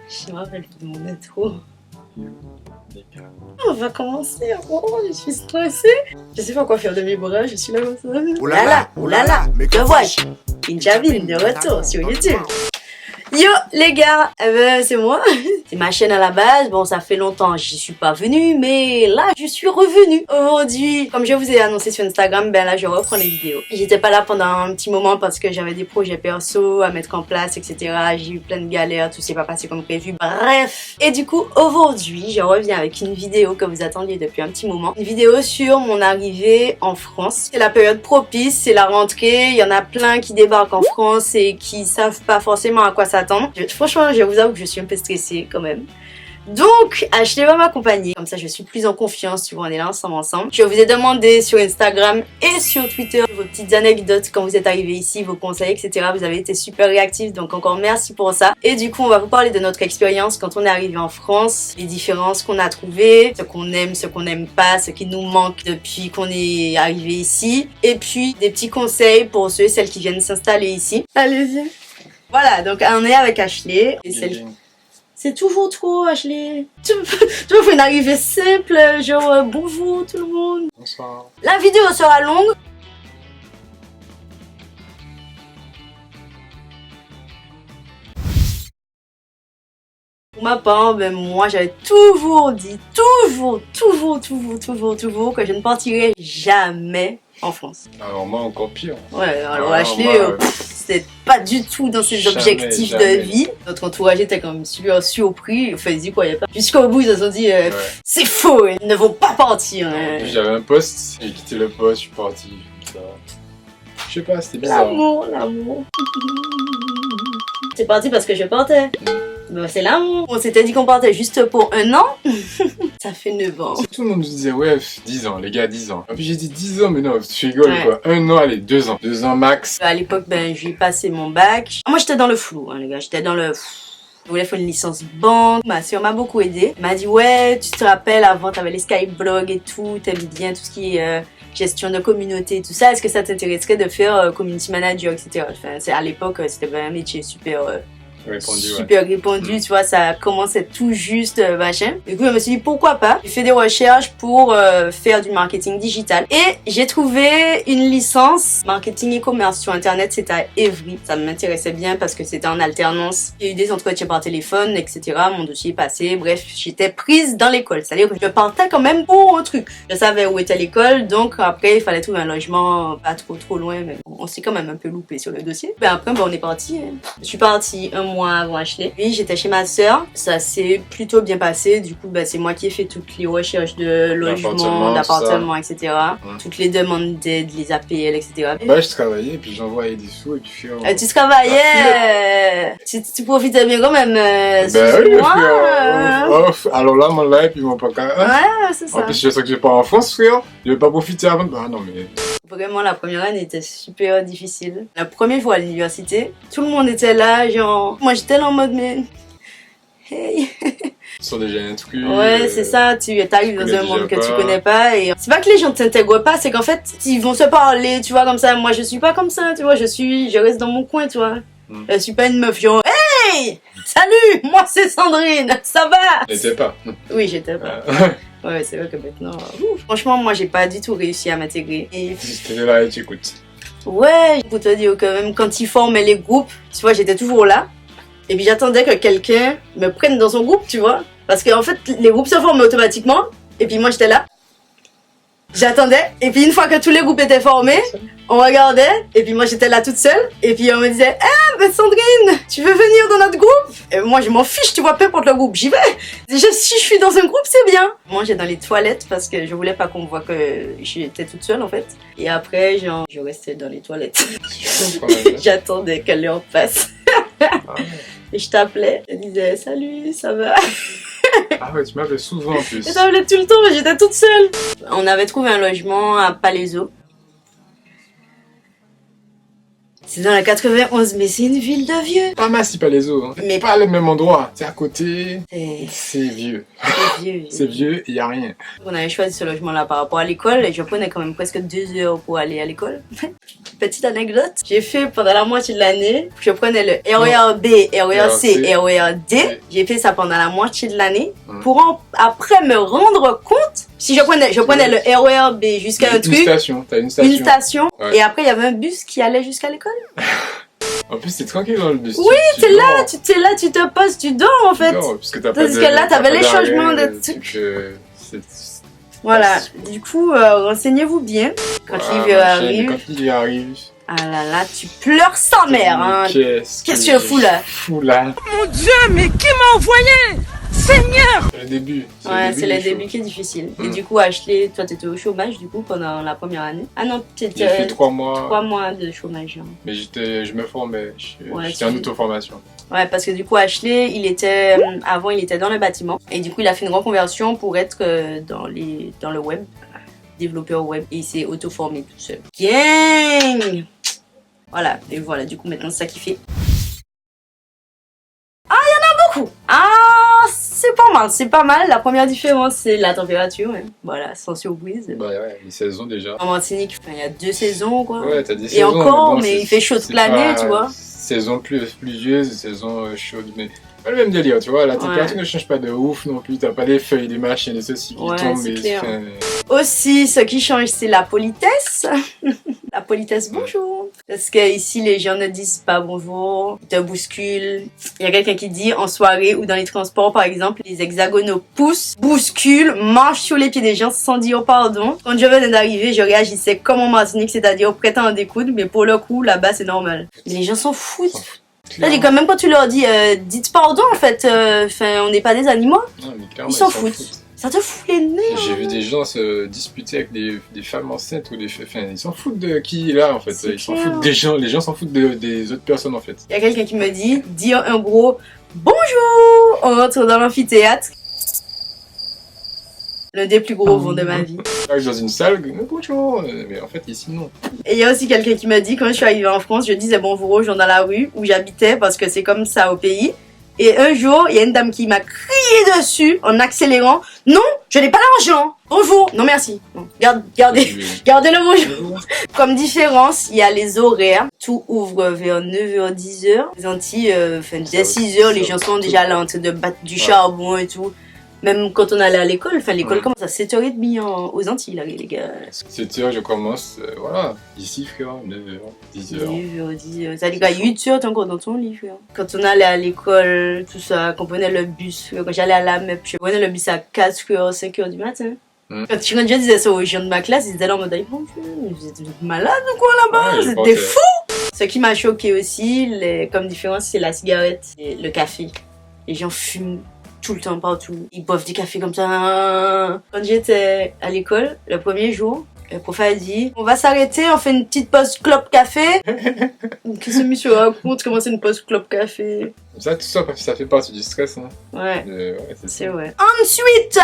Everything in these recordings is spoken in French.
Je me rappelle de mon intro. On va commencer. Oh, je suis stressée. Je sais pas quoi faire de mes bras, je suis là comme ça. Oulala, oulala, te vois-je. Injavine de retour sur YouTube. Yo les gars, c'est moi, c'est ma chaîne à la base, bon ça fait longtemps que j'y suis pas venue, mais là je suis revenue aujourd'hui. Comme je vous ai annoncé sur Instagram, ben là je reprends les vidéos. J'étais pas là pendant un petit moment parce que j'avais des projets perso à mettre en place, etc. J'ai eu plein de galères, tout s'est pas passé comme prévu, bref. Et du coup aujourd'hui je reviens avec une vidéo que vous attendiez depuis un petit moment. Une vidéo sur mon arrivée en France. C'est la période propice, c'est la rentrée, il y en a plein qui débarquent en France et qui savent pas forcément à quoi s'attendre. Franchement, je vous avoue que je suis un peu stressée quand même. Donc, Ashley va m'accompagner. Comme ça, je suis plus en confiance. Tu vois, on est là ensemble. Je vous ai demandé sur Instagram et sur Twitter vos petites anecdotes quand vous êtes arrivés ici, vos conseils, etc. Vous avez été super réactifs, donc encore merci pour ça. Et du coup, on va vous parler de notre expérience quand on est arrivé en France, les différences qu'on a trouvées, ce qu'on aime, ce qu'on n'aime pas, ce qui nous manque depuis qu'on est arrivé ici. Et puis, des petits conseils pour ceux et celles qui viennent s'installer ici. Allez-y. Voilà, donc on est avec Ashley. C'est toujours trop, Ashley. Tu veux faire une arrivée simple, genre bonjour tout le monde. Bonsoir. La vidéo sera longue. Pour ma part, ben moi j'avais toujours dit, toujours que je ne partirais jamais en France. Alors moi encore pire. Ouais, alors Ashley, c'était pas du tout dans ses objectifs de vie. Notre entourage était quand même super surpris, enfin ils y croyaient pas. Jusqu'au bout ils se sont dit, c'est faux, ils ne vont pas partir. J'avais un poste, j'ai quitté le poste, je suis parti comme ça. Je sais pas, c'était bizarre. L'amour. C'est parti parce que je partais. Ben, c'est l'amour. On s'était dit qu'on partait juste pour 1 an. Ça fait 9 ans. Tout le monde nous disait, ouais, 10 ans, les gars, 10 ans. Et puis j'ai dit 10 ans, mais non, tu rigoles quoi. 1 an, allez, 2 ans. 2 ans max. À l'époque, ben, j'ai passé mon bac. Moi, j'étais dans le flou, hein, les gars. J'étais dans le... Je voulais faire une licence banque. Ma soeur m'a beaucoup aidée. Elle m'a dit, ouais, tu te rappelles, avant, t'avais les skyblogs et tout. T'aimes bien tout ce qui est gestion de communauté, tout ça. Est-ce que ça t'intéresserait de faire community manager, etc. Enfin, à l'époque, c'était un métier super... répandu, tu vois, ça commençait tout juste, machin. Du coup, je me suis dit, pourquoi pas. J'ai fait des recherches pour faire du marketing digital. Et j'ai trouvé une licence marketing et commerce sur Internet, c'était à Évry. Ça m'intéressait bien parce que c'était en alternance. J'ai eu des entretiens par téléphone, etc. Mon dossier est passé. Bref, j'étais prise dans l'école. C'est-à-dire que je partais quand même pour un truc. Je savais où était l'école, donc après, il fallait trouver un logement pas trop loin. Mais on s'est quand même un peu loupé sur le dossier. Ben après, on est parti. Je suis partie un mois avant Ashley. Puis j'étais chez ma soeur, ça s'est plutôt bien passé. Du coup, bah, c'est moi qui ai fait toutes les recherches de logement, d'appartement, etc. Toutes les demandes d'aide, les APL, etc. Bah, je travaillais et puis j'envoyais des sous et puis... tu travaillais, tu profitais bien quand même. Ben oui, frère. Alors là, mon live, ils vont pas... Ouais, c'est ça. En plus, je sais que j'ai pas en France, frère. Je vais pas profiter avant. Ah non, mais... Vraiment, la première année était super difficile. La première fois à l'université, tout le monde était là, genre... Moi, j'étais là en mode, mais... Hey. Ils sont déjà intrus. Ouais, c'est ça, tu arrives dans un monde que tu connais pas et c'est pas que les gens ne t'intègrent pas, c'est qu'en fait, ils vont se parler, tu vois, comme ça. Moi, je suis pas comme ça, tu vois, je reste dans mon coin, tu vois. Je suis pas une meuf, genre, hey! Salut! Moi, c'est Sandrine! Ça va? J'étais pas. Oui, j'étais pas. Ouais, c'est vrai que maintenant, franchement, moi, j'ai pas du tout réussi à m'intégrer. J'étais là et tu écoutes. Ouais, pour te dire que même quand ils formaient les groupes, tu vois, j'étais toujours là. Et puis j'attendais que quelqu'un me prenne dans son groupe, tu vois. Parce qu'en fait, les groupes se forment automatiquement. Et puis moi, j'étais là. J'attendais. Et puis une fois que tous les groupes étaient formés, on regardait. Et puis moi, j'étais là toute seule. Et puis on me disait, ah, mais Sandrine, tu veux venir dans notre groupe? Et moi, je m'en fiche, tu vois, peu importe le groupe, j'y vais. Déjà, si je suis dans un groupe, c'est bien. Moi, j'étais dans les toilettes parce que je voulais pas qu'on voit que j'étais toute seule, en fait. Et après, genre, je restais dans les toilettes. J'attendais que l'heure passe. Et je t'appelais, je disais salut, ça va? Ah ouais, tu m'appelais souvent en plus. Je t'appelais tout le temps, mais j'étais toute seule. On avait trouvé un logement à Palaiso. C'est dans la 91, mais c'est une ville de vieux. Pas Massy Palaiso, hein. Mais pas le même endroit. C'est à côté. C'est C'est vieux. vieux. C'est vieux, il y a rien. On avait choisi ce logement-là par rapport à l'école et je prenais quand même presque 2 heures pour aller à l'école. Petite anecdote, j'ai fait pendant la moitié de l'année, je prenais le RER-B, RER-C, RER-D. J'ai fait ça pendant la moitié de l'année pour après me rendre compte. Si je prenais le RER-B jusqu'à un Une truc, station, t'as une station. une station, Ouais. et après il y avait un bus qui allait jusqu'à l'école. En plus, t'es tranquille dans le bus. Oui, t'es là, dors. t'es là, tu te poses, tu dors en fait. Tu dors, parce que t'as pas Parce de- que là, t'as t'avais pas les d'arrêt, changements de donc, trucs. c'est- Voilà, du coup, renseignez-vous bien. Quand Voilà, l'hiver machin, mais arrive, Quand l'hiver arrive. ah là là, tu pleures sans mère, hein. Qu'est-ce Qu'est-ce que tu fous là? Fous là. Mon Dieu, mais qui m'a envoyé? Seigneur! C'est le début. Ouais, c'est le du début show. qui est difficile. Et Mm. du coup, Ashley, toi, t'étais au chômage, du coup, pendant la première année. Ah non, J'ai fait t'étais 3 mois, 3 mois de chômage. Hein. mais je me formais. Ouais, J'étais en tu- auto-formation. Ouais, parce que du coup, Ashley, avant, il était dans le bâtiment. Et du coup, il a fait une reconversion pour être dans le web, développeur web. Et il s'est auto-formé tout seul. Gang! Voilà, et voilà, du coup, maintenant, c'est ça qu'il fait. Ah, il y en a beaucoup! Ah, c'est pas mal. La première différence, c'est la température. Hein. Voilà, sans surprise. Bah ouais, les saisons déjà. En Martinique, enfin, il y a 2 saisons, quoi. Ouais, t'as des Et saisons. encore, bon, mais c'est- il fait chaud toute c'est l'année, pas- tu vois. Saison pluvieuse, saison chaude, mais pas le même délire, tu vois. La température ne change pas de ouf non plus. T'as pas des feuilles, des machins, des ceci qui Ouais, tombent. c'est mais clair. enfin, Aussi, ce qui change, c'est la politesse. La politesse, bonjour. Parce que ici, les gens ne disent pas bonjour, ils te bousculent. Il y a quelqu'un qui dit en soirée ou dans les transports, par exemple, les hexagonaux poussent, bousculent, marchent sur les pieds des gens sans dire pardon. Quand je venais d'arriver, je réagissais comme en Martinique, c'est-à-dire prêtant à découdre, mais pour le coup, là-bas, c'est normal. Mais les gens s'en foutent. C'est-à-dire quand même quand tu leur dis, dites pardon, en fait, on n'est pas des animaux, non, mais clairement, ils s'en foutent. Ça te fout les nez. J'ai vu des gens se disputer avec des femmes enceintes ou enfin, ils s'en foutent de qui est là en fait. C'est Ils s'en clair. foutent des gens, les gens s'en foutent des autres personnes en fait. Il y a quelqu'un qui me dit, dire un gros bonjour. On rentre dans l'amphithéâtre. L'un des plus gros vents de ma vie. Là, dans une salle, bonjour, mais en fait ici non. Et il y a aussi quelqu'un qui m'a dit, quand je suis arrivée en France, je disais bonjour aux gens dans la rue où j'habitais parce que c'est comme ça au pays. Et un jour, il y a une dame qui m'a crié dessus en accélérant. Non, je n'ai pas d'argent. Bonjour. Non, merci. Non, gardez le bonjour. Comme différence, il y a les horaires. Tout ouvre vers 9h, 10h. Les Antilles, dès 6h, les gens sont déjà là en train de battre du charbon et tout. Même quand on allait à l'école, l'école commence à 7h30 aux Antilles, là, les gars. 7h je commence, voilà. Ici frère, 9h, 10h. 9h, 10h. Ça dit qu'à 8h, t'es encore dans ton lit, frère. Quand on allait à l'école, tout ça, qu'on prenait le bus, frère. Quand j'allais à la MEP, je prenais le bus à 4h, 5h du matin. Quand je disais ça aux gens de ma classe, ils étaient là en mode, bon, vous êtes malades ou quoi là-bas? Ouais, je Vous êtes pense des que- fous! Ce qui m'a choqué aussi, comme différence, c'est la cigarette et le café. Les gens fument tout le temps, partout. Ils boivent du café comme ça. Quand j'étais à l'école, le premier jour, le prof a dit, on va s'arrêter, on fait une petite pause clope café. Qu'est-ce que monsieur raconte? Comment c'est une pause clope café? Ça, tout ça, ça fait partie du stress. Hein. Ouais. Ouais, C'est vrai. Ensuite,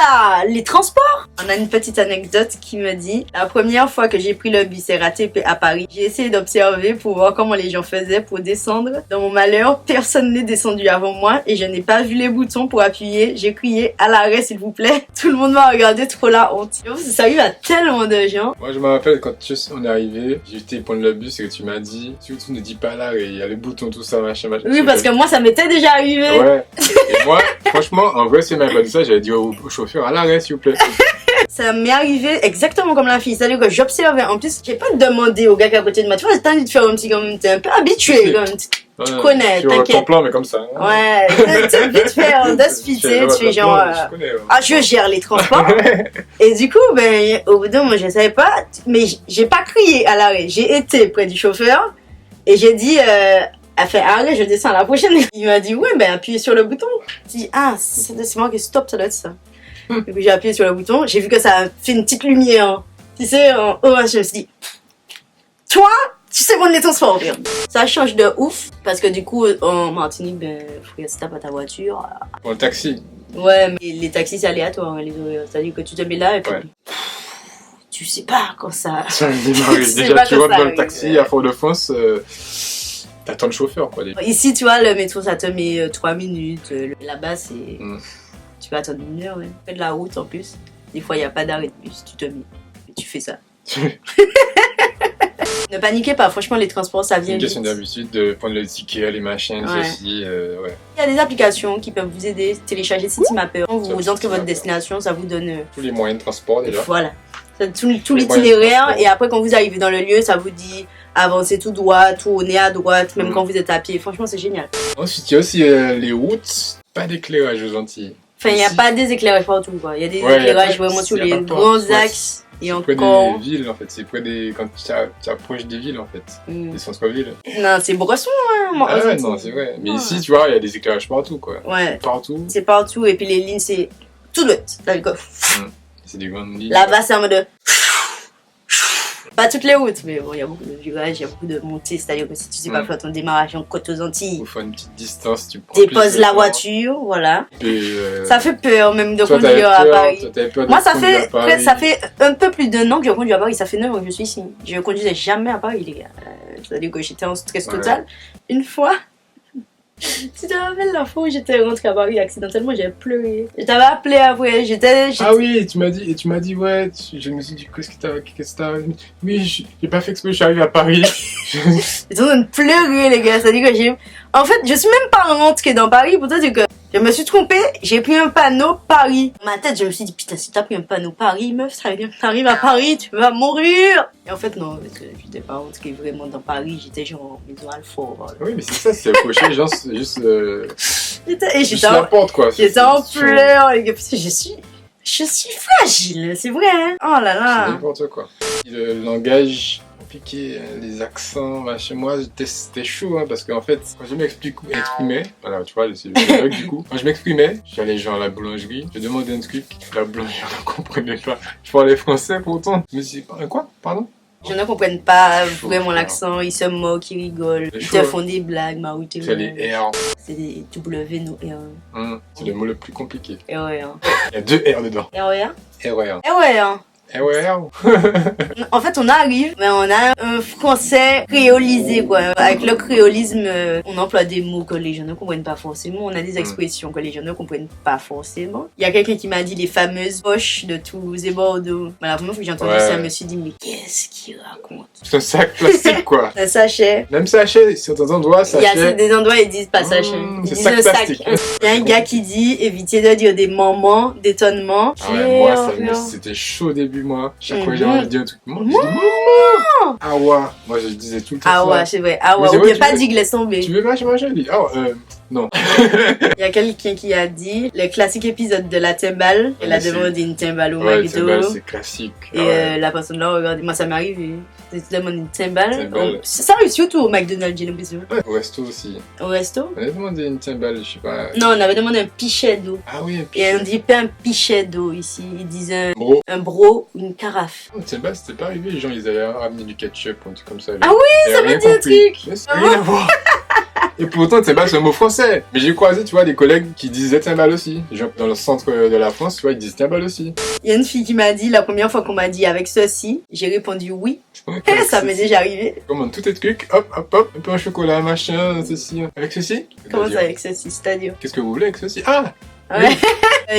les transports. On a une petite anecdote qui me dit, la première fois que j'ai pris le bus RATP à Paris, j'ai essayé d'observer pour voir comment les gens faisaient pour descendre. Dans mon malheur, personne n'est descendu avant moi et je n'ai pas vu les boutons pour appuyer. J'ai crié à l'arrêt s'il vous plaît. Tout le monde m'a regardé, trop la honte. Ça arrive à tellement de gens. Moi je me rappelle quand on est arrivé, j'ai été prendre le bus et que tu m'as dit, surtout ne dis pas là, il y a les boutons, tout ça, machin. Oui, parce que moi ça m'était déjà arrivé. Ouais. Et moi, franchement, en vrai, c'est même pas dit ça, j'avais dit au chauffeur, à l'arrêt, s'il vous plaît. Ça m'est arrivé exactement comme la fille, c'est-à-dire que j'observais. En plus, j'ai pas demandé au gars qui est à côté de moi. Tu vois, t'as envie de faire un petit quand même, t'es un peu habitué quand même. Tu connais, sur t'inquiète. ton plan, mais comme ça. Hein. Ouais, tu vite fait d'hospiter, tu fais genre. Je connais, ouais. Ah, je gère les transports. Et du coup, au bout d'un moment, je savais pas, mais j'ai pas crié à l'arrêt. J'ai été près du chauffeur et j'ai dit, elle fait arrête, je descends à la prochaine. Il m'a dit, ouais, appuyez sur le bouton. J'ai dit, ah, c'est moi qui stop, ça doit être ça. Et puis j'ai appuyé sur le bouton, j'ai vu que ça a fait une petite lumière. Tu sais, en haut, je me suis dit, toi, tu sais prendre les transports, frère. Ça change de ouf, parce que du coup, en Martinique, frère, si t'as pas ta voiture. Pour le taxi. Ouais, mais les taxis, c'est aléatoire, hein, les horaires. C'est-à-dire que tu te mets là et puis. Ouais. Tu sais pas quand ça. Ça sais Déjà, pas tu que rentres ça dans le arrive. taxi à Fort-de-France, T'attends le chauffeur, quoi. Ici, tu vois, le métro, ça te met 3 minutes. Là-bas, c'est... Tu vas attendre 1 heure, ouais. Fais de la route, en plus. Des fois, il n'y a pas d'arrêt de bus, tu te mets. Et tu fais ça. Ne paniquez pas, franchement, les transports, ça vient C'est une vite. question d'habitude de prendre le ticket, les machines, ceci, ouais. Il y a des applications qui peuvent vous aider. Téléchargez Citymapper. Vous entrez votre destination, ça vous donne... Tous les moyens de transport, déjà. Voilà. Tout l'itinéraire. Et après, quand vous arrivez dans le lieu, ça vous dit avancez tout droit, tournez à droite, même quand vous êtes à pied. Franchement, c'est génial. Ensuite, il y a aussi les routes, pas d'éclairage aux Antilles. Enfin, il n'y a pas des éclairages partout, quoi. Il y a des éclairages vraiment sur les grands axes. Et c'est encore... près des villes, en fait. C'est près des... Quand tu approches des villes, en fait. Des centres-villes. Non, c'est Bresson, hein. Ah ouais, non, c'est vrai. Mais ici, tu vois, il y a des éclairages partout, quoi. Ouais. Partout. C'est partout. Et puis les lignes, c'est tout droit. C'est des grandes lignes. Là-bas, c'est en mode... Pas toutes les routes, mais bon, il y a beaucoup de virages, il y a beaucoup de montées. C'est-à-dire que si tu sais pas faire ton démarrage en côte aux Antilles, il faut une petite distance, tu déposes la voiture, voilà. Et ça fait peur même de conduire à Paris. Moi, ça fait un peu plus d'1 an que je conduis à Paris. Ça fait 9 ans que je suis ici. Je ne conduisais jamais à Paris, les gars. C'est-à-dire que j'étais en stress total. Une fois, tu te rappelles la fois où j'étais rentrée à Paris accidentellement, j'avais pleuré. Je t'avais appelé après, Ah oui, tu m'as dit, ouais, je me suis dit, qu'est-ce que t'as... Oui, j'ai pas fait exprès, je suis arrivée à Paris. J'étais en train de pleurer, les gars, c'est-à-dire que j'ai... En fait, je suis même pas rentrée dans Paris, pour te dire que je me suis trompée, j'ai pris un panneau Paris. Dans ma tête, je me suis dit, putain, si t'as pris un panneau Paris, meuf, ça veut dire que t'arrives à Paris, tu vas mourir. Et en fait, non, parce que j'étais pas rentrée vraiment dans Paris, j'étais genre en maison Alfort. Oui, mais c'est ça, c'est approché, genre, c'est juste... J'étais la porte, quoi. J'étais en pleurs, les gars, parce que je suis fragile, c'est vrai, hein. Oh là là. C'est n'importe quoi. Le langage... les accents, machin, moi c'était chaud hein, parce qu'en fait quand je m'exprimais, voilà tu vois c'est le dialogue du coup, quand je m'exprimais, j'allais genre à la boulangerie, je demandais un truc, la boulangère ne comprenait pas, je parlais français pourtant, je me suis dit quoi, pardon? Je ne comprends pas vraiment l'accent, ils se moquent, ils rigolent, ils te font des blagues, Maouté. C'est les R. C'est des W, no R. C'est le mot le plus compliqué. RER. Il y a 2 R dedans. RER? RER. RER. En fait, on arrive, mais on a un français créolisé, quoi. Avec le créolisme, on emploie des mots que les gens ne comprennent pas forcément. On a des expressions que les gens ne comprennent pas forcément. Il y a quelqu'un qui m'a dit les fameuses poches de Toulouse et Bordeaux. La première fois que j'ai entendu ça, je me suis dit, mais qu'est-ce qu'il raconte? C'est un sac plastique, quoi. Un sachet. Même sachet, certains endroits, sachet. Il y a des endroits, ils disent pas sachet. Ils disent un sac. Il y a un gars qui dit, évitez de dire des moments d'étonnement. Ah ouais, moi, c'était chaud au début. Moi, chaque fois que j'avais dit un truc, maman, Awa, moi je disais tout le temps. Awa, c'est vrai, Awa, ou bien pas dit, laisse tomber. Tu veux machin, dit, non. Il y a quelqu'un qui a dit le classique épisode de la timbale. Elle a demandé une timbale au McDo. C'est classique. Et la personne là, regardez, moi ça m'est arrivé. Tu demandes une timbale. Ça arrive surtout au McDonald's, j'ai l'impression. Ouais, au resto aussi. Au resto? On avait demandé une timbale, je sais pas. Non, on avait demandé un pichet d'eau. Ah oui, un pichet. Et on dit pas un pichet d'eau ici, ils disent un bro, une carafe. Une timbale, c'était pas arrivé, les gens ils avaient ramené du ketchup ou un truc comme ça. Ah oui, ça veut dire un truc. Rien à voir. Et pourtant, timbale, c'est un mot français. Mais j'ai croisé, tu vois, des collègues qui disaient timbale aussi. Genre, dans le centre de la France, tu vois, ils disent timbale aussi. Il y a une fille qui m'a dit, la première fois qu'on m'a dit avec ceci, j'ai répondu oui. Ça m'est déjà arrivé. Commande tous tes trucs, hop, hop, hop, un peu un chocolat, machin, ceci. Avec ceci? Comment ça, avec ceci? C'est-à-dire? Qu'est-ce que vous voulez avec ceci? Ah! Ouais.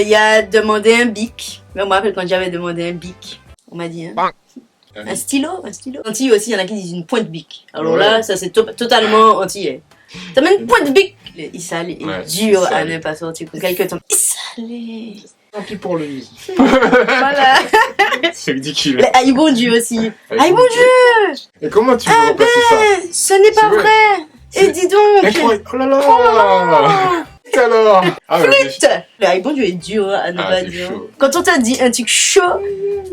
Il y a demandé un bic. Mais on me rappelle quand j'avais demandé un bic. On m'a dit, hein. Un stylo? Antillais aussi, il y en a qui disent une pointe bic. Alors là, ça c'est totalement antillais. T'as même une pointe bic. Il salé est dur à ne pas sortir pour quelques temps. Il salé. Tant pis pour lui. Voilà. C'est ridicule. Mais aïe bon Dieu aussi. Aïe bon Dieu. Et comment tu veux repasser ça? Ce n'est pas vrai. Et dis donc. Incroyable. Oh là là. Alors. Flûte. Le aïe bon Dieu est dur à ne pas dire. Chaud. Quand on t'a dit un truc chaud,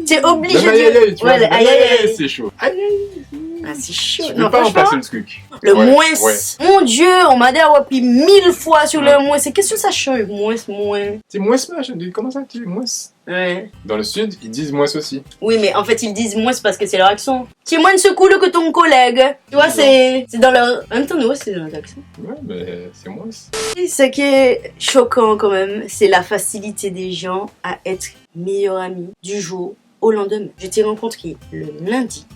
t'es obligé de dire. Ouais, aïe, c'est chaud. Ah, c'est chaud. Tu peux pas remplacer le truc. Le moins. Mon Dieu, on m'a dit avoir pris 1000 fois sur le moins. C'est qu'est-ce que ça change, moins. C'est moins smash. Comment ça, tu dis moins? Ouais. Dans le sud, ils disent moins aussi. Oui, mais en fait, ils disent moins parce que c'est leur accent. Tu es moins de secours que ton collègue. Tu vois, c'est dans leur. En même temps, nous aussi, c'est dans notre accent. Ouais, mais c'est moins. Ce qui est choquant quand même, c'est la facilité des gens à être meilleurs amis du jour au lendemain. Je t'ai rencontré le lundi.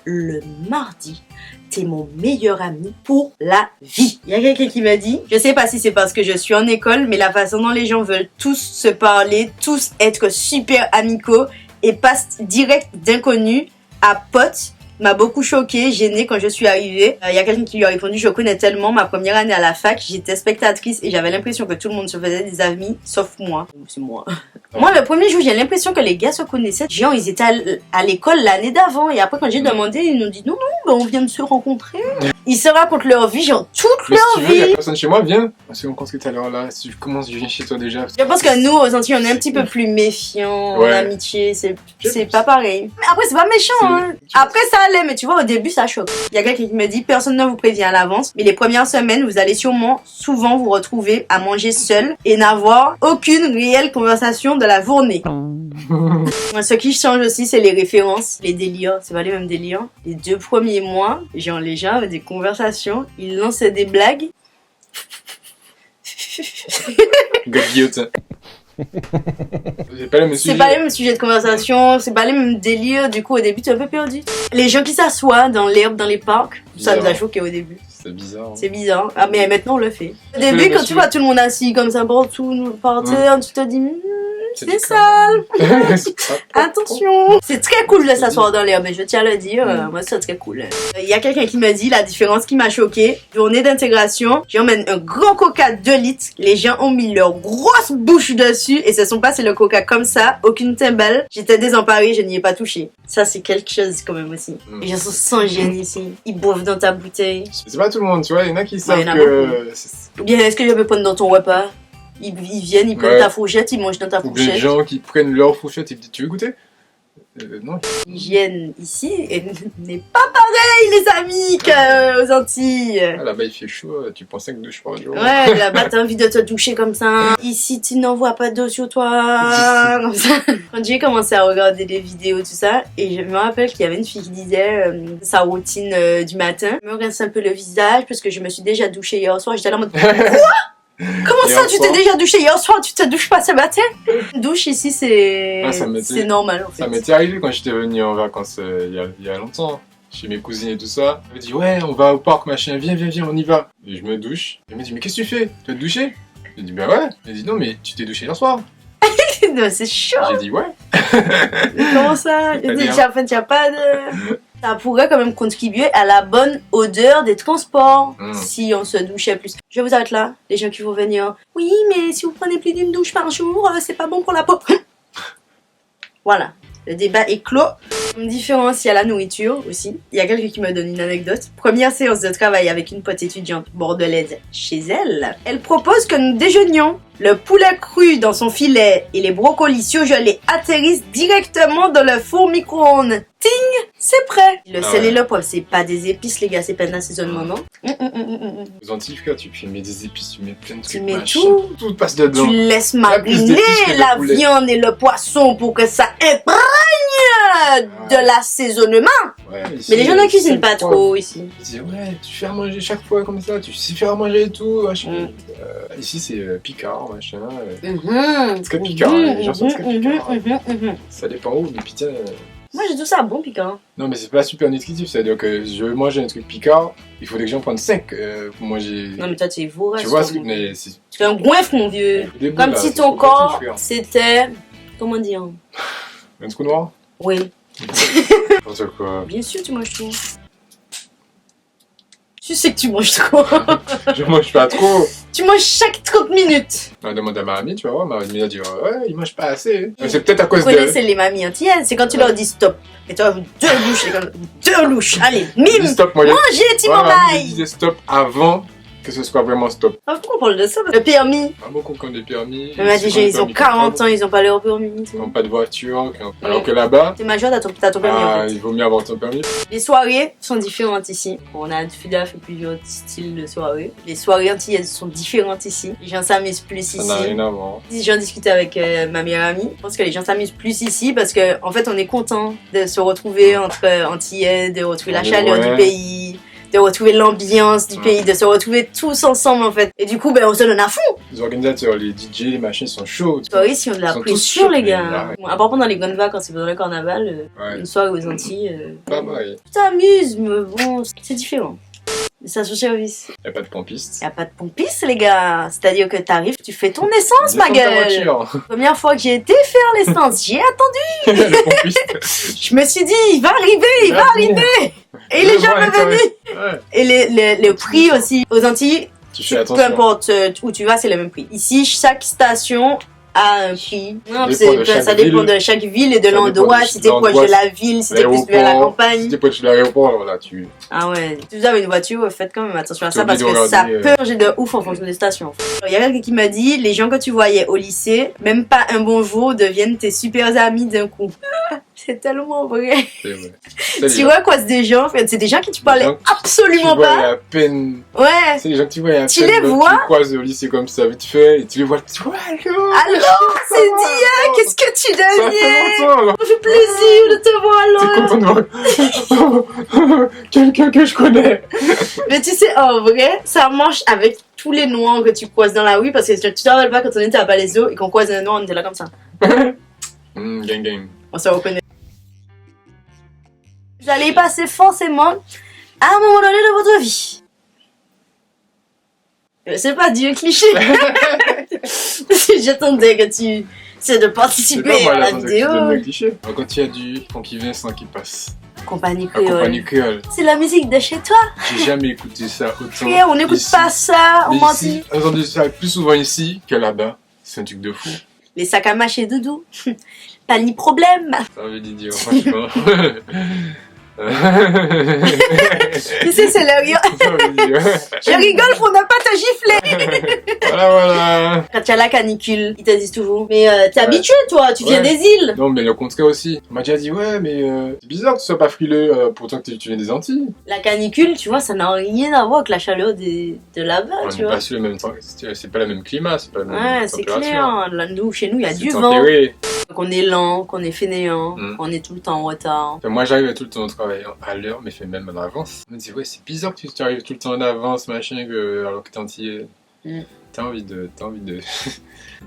le mardi, t'es mon meilleur ami pour la vie. Il y a quelqu'un qui m'a dit, je sais pas si c'est parce que je suis en école, mais la façon dont les gens veulent tous se parler, tous être super amicaux et passent direct d'inconnu à pote, m'a beaucoup choquée, gênée quand je suis arrivée. Il y a quelqu'un qui lui a répondu, je connais tellement ma première année à la fac, j'étais spectatrice et j'avais l'impression que tout le monde se faisait des amis, sauf moi. C'est moi. Moi, le premier jour, j'ai l'impression que les gars se connaissaient. Genre, ils étaient à l'école l'année d'avant. Et après, quand j'ai demandé, ils nous ont dit non, non, on vient de se rencontrer. Ils se racontent leur vie, genre toute Mais leur si tu veux, vie. y a personne chez moi, viens. Parce qu'on pense que tout à l'heure là, si je commence, je viens chez toi déjà. Je pense que nous, aux Antilles, on est un petit peu plus méfiants Ouais. en amitié. C'est pas pareil. Mais après, c'est pas méchant. Hein. Après, ça allait, mais tu vois, au début, ça choque. Il y a quelqu'un qui me dit, personne ne vous prévient à l'avance. Mais les premières semaines, vous allez souvent vous retrouver à manger seul et n'avoir aucune réelle conversation de la journée. Ce qui change aussi, c'est les références, les délires. C'est pas les mêmes délires. Les 2 premiers mois, genre les gens avaient des conversations, ils lançaient des blagues. Guillotine. C'est pas le même sujet. C'est pas les mêmes sujets de conversation, c'est pas les mêmes délires. Du coup, au début, tu es un peu perdu. Les gens qui s'assoient dans l'herbe, dans les parcs, ça nous a choqué au début. C'est bizarre. Hein. C'est bizarre. Ah, mais maintenant, on le fait. Au fais début, le quand tu dessus. vois tout le monde assis comme ça partout, par terre, tu te dis, c'est sale. Attention. C'est très cool de s'asseoir dans l'herbe, je tiens à le dire. Moi, c'est très cool. Il y a quelqu'un qui m'a dit la différence qui m'a choqué. Journée d'intégration, j'emmène un grand coca 2 litres. Les gens ont mis leur grosse bouche dessus et se sont passés le coca comme ça, aucune timbale. J'étais désemparée, je n'y ai pas touché. Ça, c'est quelque chose quand même aussi. Les gens sont sans gêne ici. Ils boivent dans ta bouteille. C'est pas tout le monde, tu vois, il y en a qui savent il y en a que. Ou bien, est-ce que je peux prendre dans ton repas? Ils viennent, ils prennent Ouais. ta fourchette, ils mangent dans ta Ou des fourchette. gens qui prennent leur fourchette et disent tu veux goûter Non. L'hygiène ici n'est pas pareil, les amis, qu'aux Antilles. Ah, là-bas il fait chaud, tu prends 5 douches par jour. Ouais, là-bas t'as envie de te doucher comme ça. Ici tu n'envoies pas d'eau sur toi. Comme ça. Quand j'ai commencé à regarder des vidéos, tout ça, et je me rappelle qu'il y avait une fille qui disait sa routine du matin. Je me rince un peu le visage parce que je me suis déjà douchée hier soir. J'étais là en mode quoi? Comment ça, Hier tu t'es soir. déjà douché hier soir, tu te douches pas ce matin? Une douche ici, c'est Ah, ça m'était- c'est normal en fait. Ça m'était arrivé quand j'étais venu en vacances il y a longtemps, chez mes cousines et tout ça. Elle me dit ouais, on va au parc, machin, viens, on y va. Et je me douche. Elle me dit mais qu'est-ce que tu fais? Tu vas te doucher? J'ai dit bah ouais. Elle dit non mais tu t'es douché hier soir. Non, c'est chaud. J'ai dit ouais. Comment ça? C'est pas bien. T'as pas de... Ça pourrait quand même contribuer à la bonne odeur des transports si on se douchait plus. Je vous arrête là, les gens qui vont venir. Oui, mais si vous prenez plus d'une douche par jour, c'est pas bon pour la peau. Voilà, le débat est clos. Une différence, il y a la nourriture aussi. Il y a quelqu'un qui me donne une anecdote. Première séance de travail avec une pote étudiante bordelaise chez elle. Elle propose que nous déjeunions. Le poulet cru dans son filet et les brocolis surgelés atterrissent directement dans le four micro-ondes. Ting, c'est prêt. Le Ah sel ouais. et le poivre, c'est pas des épices, les gars, c'est pas de l'assaisonnement, non? Aux Antilles, frère, tu mets des épices, tu mets plein de Tu trucs, mets machin. tout. Tout passe dedans. Tu laisses plus mariner d'épices que le la poulet. viande et le poisson pour que ça imprègne de l'assaisonnement. Ouais, ici, Mais les gens ne cuisinent sel, pas poivre. trop ici. Ils disent ouais, tu fais à manger chaque fois comme ça, tu sais faire à manger et tout. Machin. Ici c'est Picard, machin. C'est très piquant, les gens sont très piquants. Ça dépend où, mais putain. Moi j'ai tout ça bon piquant. Non, mais c'est pas super nutritif, c'est-à-dire que je veux manger un truc Picard, il faudrait que j'en prenne 5 pour manger. Non mais toi tu es vorace. Tu vois ce que. Mais c'est. Tu es un goinfre mon vieux. des bouts, Comme là, si c'est ton trop corps petit, frère. c'était... Comment dire? Un trou noir. Oui. N'importe quoi. Bien sûr tu manges tout. Tu sais que tu manges trop. Je mange pas trop. Tu manges chaque 30 minutes. On demande à ma amie, tu vas voir, ma amie a dit ouais, il mange pas assez. Mais c'est peut-être à cause Vous connaissez les mamies antillaises, c'est quand tu leur dis stop. Et toi, 2 louches, c'est comme 2 louches. Allez, de. mime, Stop, moi. mangez, Ouais, Timon ma amie Maï. disait stop avant que ce soit vraiment stop. Ah, pourquoi on parle de ça? Le permis. Pas beaucoup qui ont des permis. Elle m'a dit, Ceux qui ont des ils ont permis 40 ans, ils ont pas leur permis. Qui n'ont pas de voiture. Alors que là-bas, T'es majeur, t'as ton permis en fait. il vaut mieux avoir ton permis. Les soirées sont différentes ici. On a Fida fait plusieurs styles de soirées. Les soirées antillaises sont différentes ici. Les gens s'amusent plus Ça ici. n'a rien à voir. Si j'en discutais avec ma meilleure amie, je pense que les gens s'amusent plus ici parce que en fait on est content de se retrouver entre Antillais, de retrouver la On est chaleur loin. du pays, de retrouver l'ambiance du pays, de se retrouver tous ensemble en fait. Et du coup, ben on se donne à fond. Les organisateurs, les DJ, les machines sont chauds. Les soirées, si on a de la Ils sont tous pression, chauds, les mais gars. là, ouais. Bon, à part pendant les grandes vacances, c'est pendant le carnaval, Ouais. une soirée aux Antilles. Pas mal. Tu t'amuses, mais bon, c'est différent. Station-service. Y a pas de pompiste. Y a pas de pompiste, les gars. C'est-à-dire que t'arrives, tu fais ton essence, ma Descends ta gueule. voiture. Première fois que j'ai été faire l'essence, j'ai attendu. Le pompiste. Je me suis dit, il va arriver, il va arriver. Et il est jamais venu. Ouais. Et les prix aussi. Aux Antilles, Tu fais peu attention. importe où tu vas, c'est le même prix. Ici, chaque station a un prix. Non, Dépend de chaque ça dépend ville. de chaque ville et de Ça l'endroit. dépend de Si t'es proche l'endroit, de la ville, si t'es plus vers la L'aéroport, campagne. si t'es proche de l'aéroport, là, tu... Ah ouais, si vous avez une voiture, faites quand même attention à T'es ça parce obligé que de ça regarder, peut changer de ouf en fonction des stations. Il y a quelqu'un qui m'a dit, les gens que tu voyais au lycée, même pas un bonjour, deviennent tes super amis d'un coup. C'est tellement vrai. C'est vrai. C'est Tu vois quoi, c'est des gens, en fait, c'est des gens qui tu parlais gens absolument tu vois pas. à peine... Ouais. C'est les gens que tu vois à Tu peine, les donc vois. tu croises au lycée comme ça, vite fait, et tu les vois, tu vois, allô. Alors, c'est Dia, qu'est-ce que tu Ça deviens? fait longtemps, alors. Ça fait plaisir de te voir T'es là. content de voir quelqu'un que je connais. Mais tu sais, en vrai, ça marche avec tous les noirs que tu croises dans la rue parce que tu te rappelles pas quand on était à Palaiso et qu'on croise un noir, on était là comme ça. Gang gang. On se reconnaît. Vous allez y passer forcément à un moment donné de votre vie. C'est pas Dieu cliché. J'attendais que tu essaies de participer à la vidéo. Quand il y a du Francky Vincent qui passe, Compagnie la compagnie créole. créole, C'est la musique de chez toi. j'ai jamais écouté ça autant. Frère, on n'écoute ici. pas ça en Mais Martinique. ici, on entend ça plus souvent ici que là-bas. C'est un truc de fou. Les sacs à mâcher doudou. Pas ni problème. Ça veut dire, franchement. Tu sais, c'est le rire. Ça veut dire. Je rigole pour ne pas te gifler. Voilà. Quand il y a la canicule, ils te disent toujours. Mais t'es Ouais. habitué, toi, tu viens Ouais. des îles. Non, mais le contraire aussi. On m'a déjà dit, ouais, mais c'est bizarre que tu sois pas frileux pourtant que tu viens des Antilles. La canicule, tu vois, ça n'a rien à voir avec la chaleur de là-bas, On tu n'est vois. pas sur le même temps. C'est pas le même climat, c'est pas la même Ouais, c'est température. clair. Là, nous, chez nous, il y a C'est du vent. tempéré. Qu'on est lent, qu'on est fainéant, Mm. qu'on est tout le temps en retard. Enfin, moi, j'arrive tout le temps au travail à l'heure, mais fait même en avance. On me dit, ouais, c'est bizarre que tu arrives tout le temps en avance, machin, alors que t'es antillais. Mm. T'as envie de...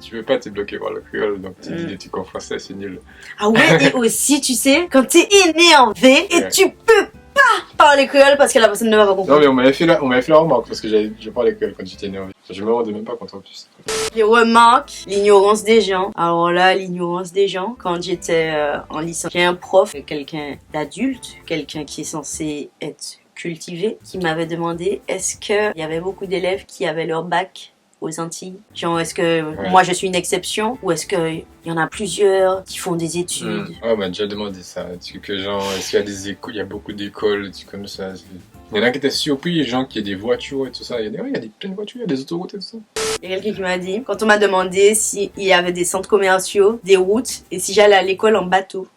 Tu veux pas te bloquer par le créole, donc tu dis Mm. des trucs en français, c'est nul. Ah ouais, et aussi, tu sais, quand t'es énervé et Ouais. tu peux pas parler créole parce que la personne ne va pas Non, comprendre. mais on m'avait fait la remarque, parce que je parlais créole quand j'étais énervé. Je me rendais même pas compte en plus. Les remarques, l'ignorance des gens. Alors là, l'ignorance des gens, quand j'étais en licence, j'ai un prof, quelqu'un d'adulte, quelqu'un qui est censé être cultivé, qui m'avait demandé est-ce qu'il y avait beaucoup d'élèves qui avaient leur bac aux Antilles. Genre, est-ce que Ouais. moi je suis une exception ou est-ce qu'il y en a plusieurs qui font des études? Ah, on m'a déjà demandé ça. Que genre, est-ce qu'il y a des écoles, il y a beaucoup d'écoles, des trucs comme ça. Il y en a qui étaient surpris, les gens qui ont des voitures et tout ça. Il y a plein de voitures, il y a des autoroutes et tout ça. Il y a quelqu'un qui m'a dit, quand on m'a demandé s'il y avait des centres commerciaux, des routes et si j'allais à l'école en bateau.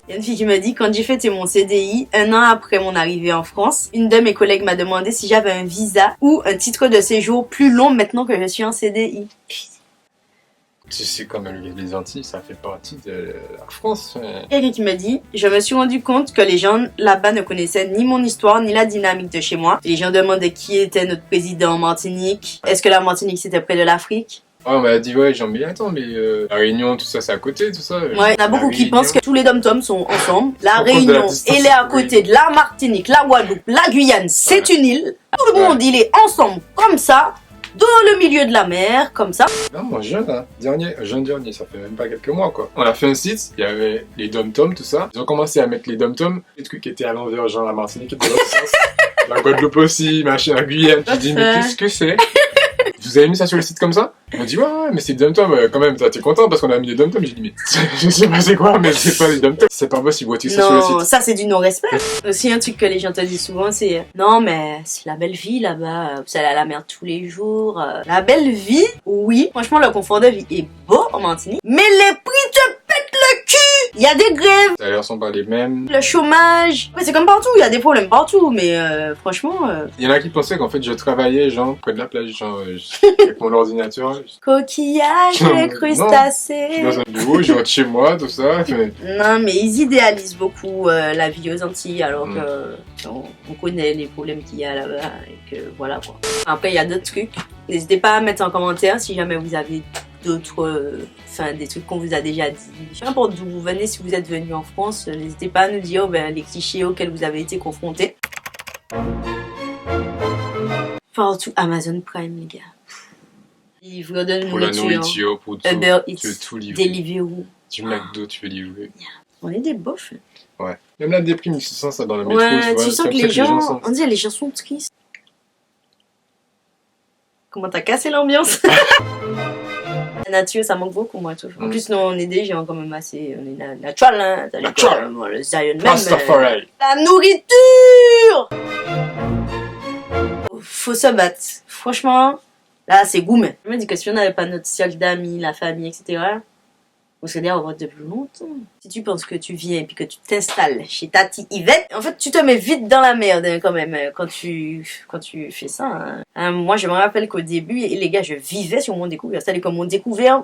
Il y a une fille qui m'a dit, quand j'ai fêté mon CDI, un an après mon arrivée en France, une de mes collègues m'a demandé si j'avais un visa ou un titre de séjour plus long maintenant que je suis en CDI. Tu sais quand même, les Antilles, ça fait partie de la France. Quelqu'un qui m'a dit, je me suis rendu compte que les gens là-bas ne connaissaient ni mon histoire ni la dynamique de chez moi. Les gens demandaient qui était notre président en Martinique. Est-ce que la Martinique c'était près de l'Afrique? Ah, on m'a dit, ouais, genre, mais attends, mais la Réunion, tout ça, c'est à côté, tout ça. Ouais, il y en a beaucoup qui pensent que tous les dom-toms sont ensemble. La À cause de la Réunion, distance, elle est à oui. côté de la Martinique, la Guadeloupe, la Guyane, c'est une île. Tout le monde, il est ensemble, comme ça, dans le milieu de la mer, comme ça. Non, moi, jeune, hein. Jeune dernier, ça fait même pas quelques mois, quoi. On a fait un site, il y avait les dom-toms, tout ça. Ils ont commencé à mettre les dom-toms, les trucs qui étaient à l'envers, genre la Martinique était dans l'autre sens. La Guadeloupe aussi, machin, la Guyane. J'ai dit, mais qu'est-ce que c'est? Vous avez mis ça sur le site comme ça? On m'a dit, ouais, mais c'est des dom-toms, quand même, t'es content parce qu'on a mis des dom-toms? J'ai dit, mais je sais pas c'est quoi, mais c'est pas des dom-toms. C'est pas possible, vois-tu ça sur le Non, site? ça c'est du non-respect. Aussi un truc que les gens te disent souvent, c'est non mais c'est la belle vie là-bas, vous allez à la mer tous les jours. La belle vie, oui, franchement le confort de vie est beau en Martinique, mais les prix te pètent le cul. Il y a des grèves, Les salaires sont pas les mêmes. le chômage. Ouais, c'est comme partout, il y a des problèmes partout, mais franchement... Il y en a qui pensaient qu'en fait je travaillais genre près de la plage, genre avec mon ordinateur. Coquillages, Non, les non. crustacés... Je suis dans un bureau, je rentre chez moi, tout ça. Mais... Non, mais ils idéalisent beaucoup la vie aux Antilles, alors que on connaît les problèmes qu'il y a là-bas, et que voilà quoi. Après, il y a d'autres trucs. N'hésitez pas à mettre en commentaire si jamais vous avez d'autres... Enfin, des trucs qu'on vous a déjà dit. Peu importe d'où vous venez, si vous êtes venu en France, n'hésitez pas à nous dire les clichés auxquels vous avez été confrontés. Partout, Amazon Prime, les gars. Livre de Pour la nourriture, nourriture, pour tout. Uber Tu veux Eats, tout livrer. Deliveroo. Du McDo, tu veux livrer. On est des bofs. Ouais. Même la déprime, tu sens ça dans le métro. Ouais, vois, tu sens c'est que comme les ça gens... On dit les gens sont tristes. Comment t'as cassé l'ambiance? La nature, ça manque beaucoup, moi, tout. En plus, nous, on est des gens quand même assez... On est naturel, hein. T'as Natural. le Zion même. Rastafari. La nourriture! Faut se battre. Franchement, là, c'est gourmet. Je me dis que si on n'avait pas notre cercle d'amis, la famille, etc., on serait là au vote depuis longtemps. Si tu penses que tu viens et puis que tu t'installes chez Tati Yvette, en fait, tu te mets vite dans la merde hein, quand même quand tu fais ça. Hein. Moi, je me rappelle qu'au début, les gars, je vivais sur mon découvert. C'est-à-dire que mon découvert,